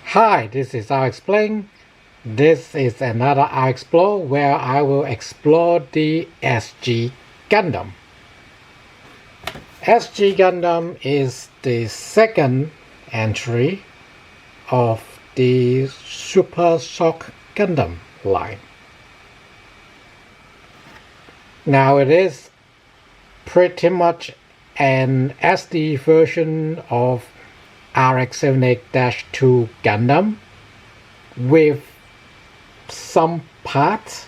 Hi, this is RX-Explain. This is another RX-Explore where I will explore the SG Gundam. SG Gundam is the second entry of the Super Shock Gundam line. Now it is pretty much an SD version of RX-78-2 Gundam with some parts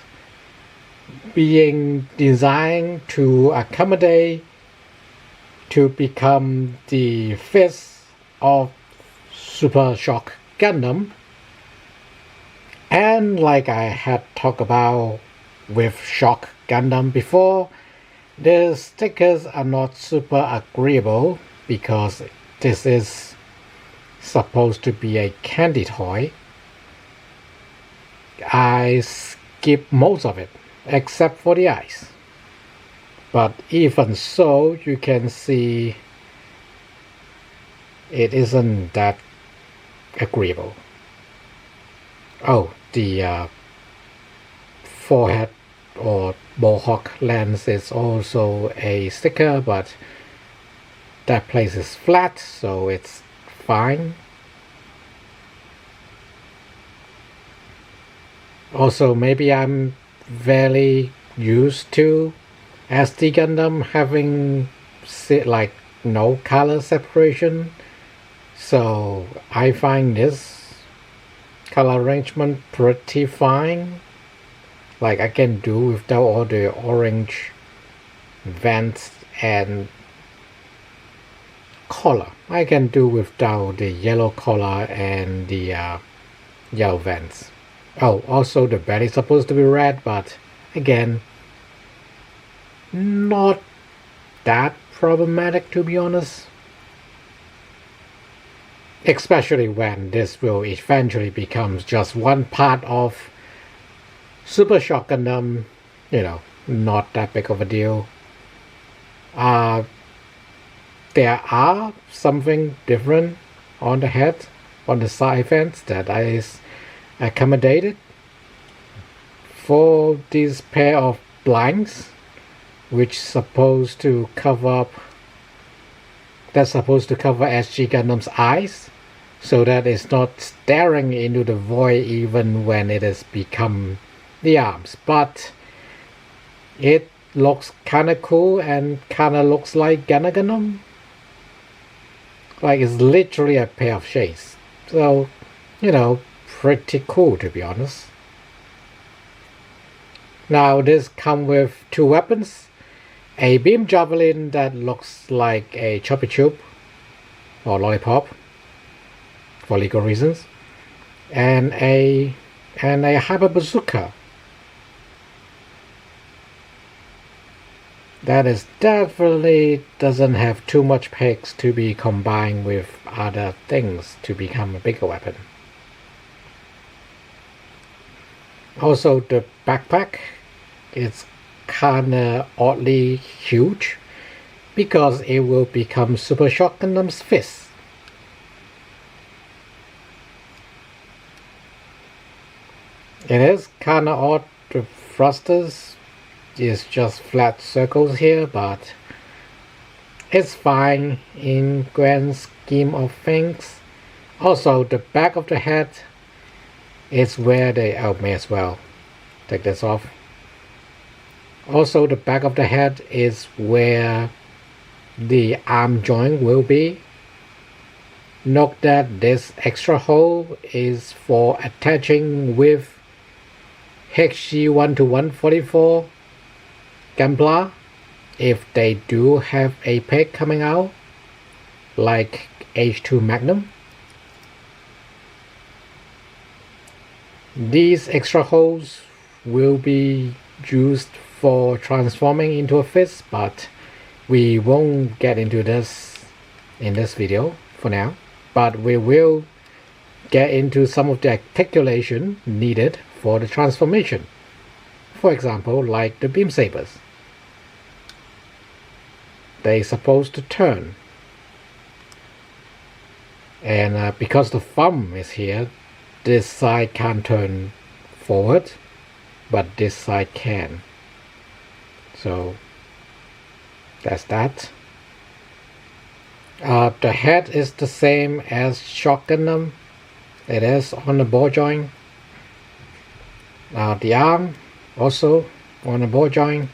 being designed to accommodate to become the fist of Super Shock Gundam, and like I had talked about with Shock Gundam before, the stickers are not super agreeable because this is supposed to be a candy toy. I skip most of it except for the eyes, but even so you can see it isn't that agreeable. Oh, the forehead or mohawk lens is also a sticker, but that place is flat, so it's fine. Also, maybe I'm very used to SD Gundam having like no color separation, so I find this color arrangement pretty fine. Like I can do without all the orange vents and collar. I can do without the yellow collar and the yellow vents. Oh, also the belly is supposed to be red, but again, not that problematic to be honest. Especially when this will eventually become just one part of Super Shock Gundam, not that big of a deal. There are something different on the head, on the side vents that is accommodated for this pair of blinds, which supposed to cover SG Gundam's eyes, so that it's not staring into the void even when it has become the arms. But it looks kinda cool and kinda looks like Gundam. Like it's literally a pair of shades. So, pretty cool to be honest. Now this comes with two weapons. A beam javelin that looks like a choppy chup or lollipop for legal reasons, and a hyper bazooka that is definitely doesn't have too much pegs to be combined with other things to become a bigger weapon. Also, the backpack is kinda oddly huge because it will become Super Shock Gundam's fist. It is kinda odd. The thrusters is just flat circles here, but it's fine in grand scheme of things. Also, the back of the head is where may as well take this off. Also, the back of the head is where the arm joint will be. Note that this extra hole is for attaching with HG1 to 144 Gunpla if they do have a peg coming out like H2 Magnum. These extra holes will be used for transforming into a fist, but we won't get into this in this video for now. But we will get into some of the articulation needed for the transformation. For example, like the beam sabers. They're supposed to turn. And because the thumb is here, this side can't turn forward, but this side can. So that's that. The head is the same as Shock Gundam. It is on the ball joint. The arm also on the ball joint.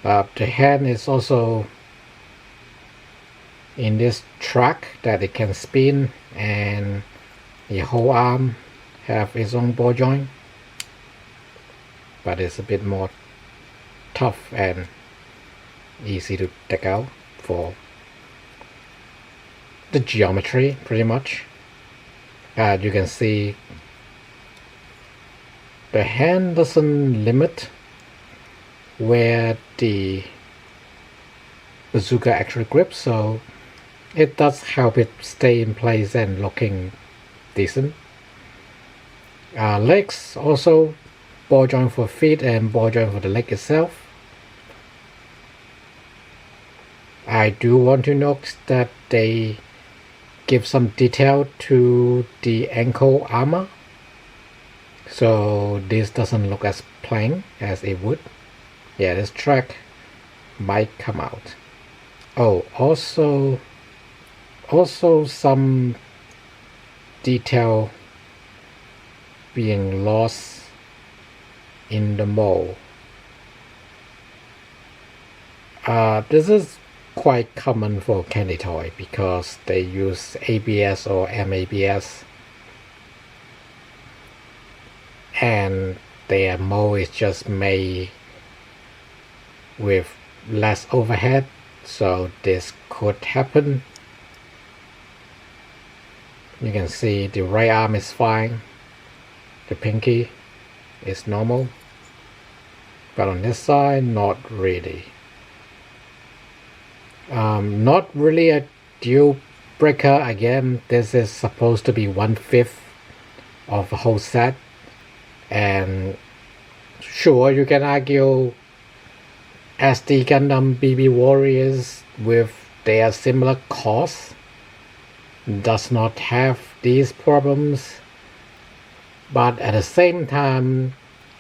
The hand is also in this track that it can spin, and the whole arm have its own ball joint, but it's a bit more tough and easy to take out for the geometry pretty much. You can see the hand doesn't limit where the bazooka actually grips, so it does help it stay in place and looking decent. Legs also ball joint for feet and ball joint for the leg itself. I do want to note that they give some detail to the ankle armor, so this doesn't look as plain as it would. Yeah, this track might come out. Oh, also some detail being lost in the mold. This is quite common for candy toy because they use ABS or MABS, and their mold is just made with less overhead, so this could happen. You can see the right arm is fine, the pinky is normal, but on this side not really. Not really a deal breaker. Again, this is supposed to be 1/5 of the whole set, and sure, you can argue SD Gundam BB Warriors with their similar costs does not have these problems, but at the same time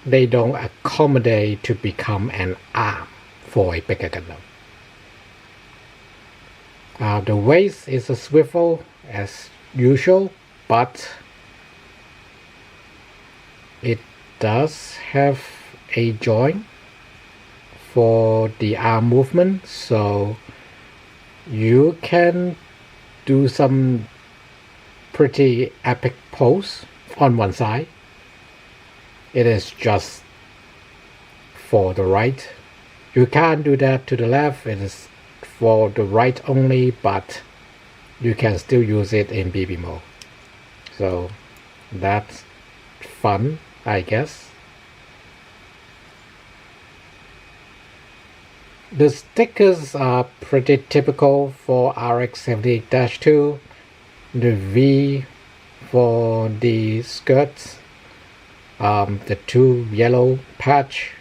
they don't accommodate to become an arm for a bigger Gundam. The waist is a swivel as usual, but it does have a joint for the arm movement, so you can do some pretty epic pose on one side. It is just for the right. You can't do that to the left. It is for the right only, but you can still use it in BB mode. So that's fun, I guess. The stickers are pretty typical for RX-78-2. The V for the skirts, the 2 yellow patch,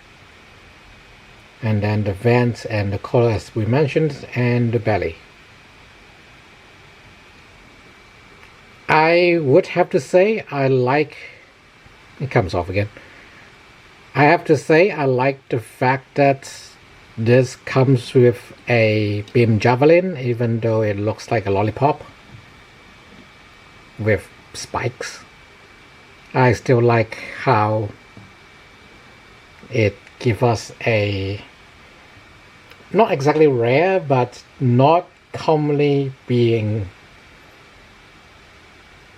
and then the vents and the collar as we mentioned, and the belly. I would have to say I like, it comes off again. I have to say I like the fact that this comes with a beam javelin, even though it looks like a lollipop with spikes. I still like how it gives us a not exactly rare, but not commonly being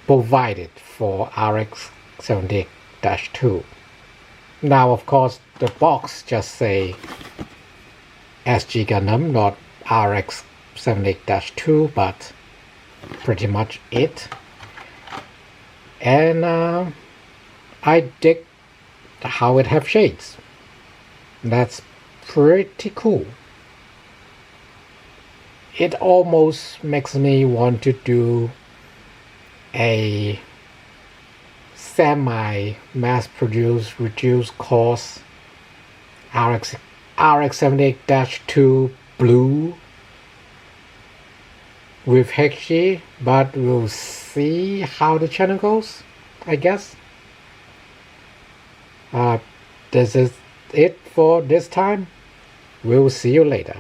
provided for RX-78-2. Now, of course, the box just say SG Gundam, not RX-78-2, but pretty much it. And I dig how it have shades. That's pretty cool. It almost makes me want to do a semi mass-produced reduced cost RX-78-2 blue with Hexi, but we'll see how the channel goes, I guess. This is it for this time. We'll see you later.